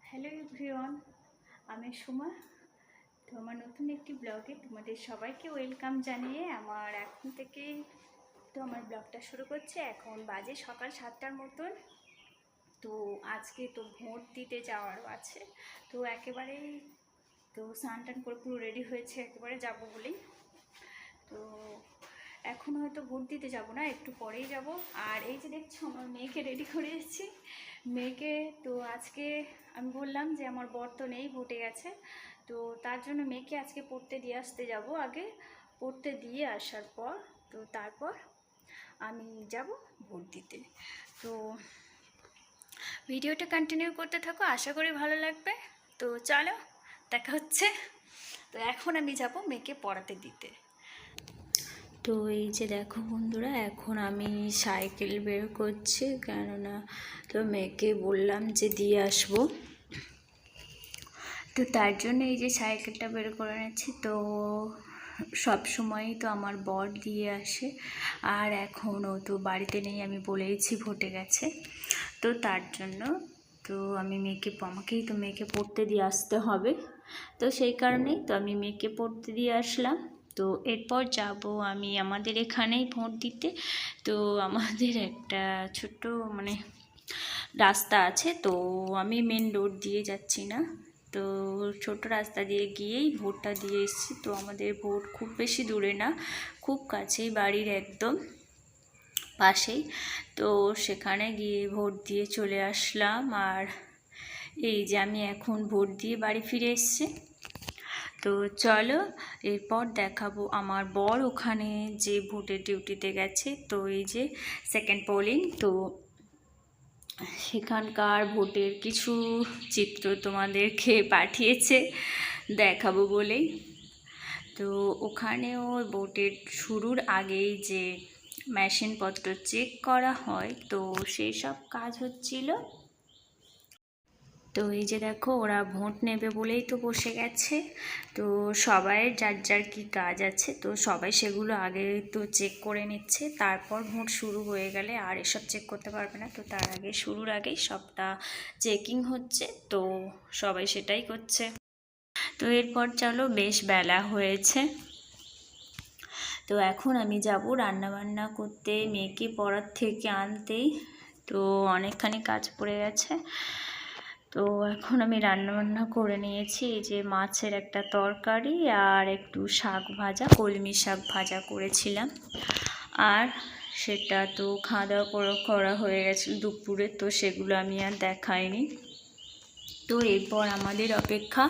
Hello everyone, আমি সুমা। তো আমার নতুন একটি ব্লগে তোমাদের সবাইকে ওয়েলকাম জানিয়ে আমার এখন থেকেই আমার ব্লগটা শুরু করছে। এখন বাজে সকাল 7টার মতন। তো আজকে তো ভোট দিতে যাওয়ারও আছে, তো একেবারেই স্নান টান করে পুরো রেডি হয়েছে একেবারে যাবো বলেই। তো এখন হয়তো ভোট দিতে যাব না, একটু পরেই যাব। আর এই যে দেখছো আমার মেয়েকে রেডি করে এসেছি। মেয়েকে তো আজকে আমি বললাম যে আমার বর তো নেই, ভোটে গেছে, তো তার জন্য মেয়েকে আজকে পড়তে দিয়ে আসতে যাব। আগে পড়তে দিয়ে আসার পর তারপর আমি যাব ভোট দিতে। তো ভিডিওটা কন্টিনিউ করতে থাকো, আশা করি ভালো লাগবে। তো চলো দেখা হচ্ছে। তো এখন আমি যাব মেয়েকে পড়াতে দিতে। তো এই যে দেখো বন্ধুরা, এখন আমি সাইকেল বের করছি, কেননা তো মেয়েকে বললাম যে দিয়ে আসবো, তো তার জন্য এই যে সাইকেলটা বের করে নিচ্ছি। তো সব সময়ই তো আমার বর দিয়ে আসে, আর এখনও তো বাড়িতে নেই, আমি বলেইছি ভোটে গেছে। তো তার জন্য আমাকেই তো মেয়েকে পড়তে দিয়ে আসতে হবে। তো সেই কারণেই তো আমি মেয়েকে পড়তে দিয়ে আসলাম। তো এরপর যাব আমি আমাদের এখানেই ভোট দিতে। তো আমাদের একটা ছোট্ট রাস্তা আছে, তো আমি মেন রোড দিয়ে যাচ্ছি না, তো ছোট রাস্তা দিয়ে গিয়েই ভোটটা দিয়ে এসেছি। তো আমাদের ভোট খুব বেশি দূরে না, খুব কাছেই, বাড়ির একদম পাশেই। তো সেখানে গিয়ে ভোট দিয়ে চলে আসলাম। আর এই যে আমি এখন ভোট দিয়ে বাড়ি ফিরে এসেছি। তো চলো এরপর দেখাবো আমার বর ওখানে যে ভোটের ডিউটিতে গেছে। তো এই যে সেকেন্ড পোলিং, তো সেখানকার ভোটের কিছু চিত্র তোমাদেরকে পাঠিয়েছে দেখাবো বলেই। তো ওখানেও ভোটের শুরুর আগেই যে মেশিনপত্র চেক করা হয়, তো সেই সব কাজ হচ্ছিল। তো এই যে দেখো ওরা ভোট নেবে বলেই তো বসে গেছে। তো সবাই যার যার কী কাজ আছে, তো সবাই সেগুলো আগে তো চেক করে নিচ্ছে, তারপর ভোট শুরু হয়ে গেলে আর এসব চেক করতে পারবে না। তো তার আগে, শুরুর আগেই সবটা চেকিং হচ্ছে, তো সবাই সেটাই করছে। তো এরপর চলো, বেশ বেলা হয়েছে, তো এখন আমি যাব রান্নাবান্না করতে, মেয়েকে পড়ার থেকে আনতেই তো অনেকখানি কাজ পড়ে গেছে। তো এখন আমি রান্নাবান্না করে নিয়েছি। এই যে মাছের একটা তরকারি আর একটু শাক ভাজা, কলমি শাক ভাজা করেছিলাম, আর সেটা তো খাওয়া দাওয়া করা হয়ে গেছে দুপুরে, তো সেগুলো আমি আর দেখাইনি। তো এরপর আমাদের অপেক্ষা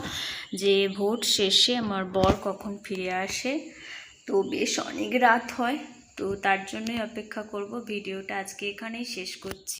যে ভোট শেষে আমার বর কখন ফিরে আসে। তো বেশ অনেক রাত হয়, তো তার জন্যই অপেক্ষা করব। ভিডিওটা আজকে এখানেই শেষ করছি।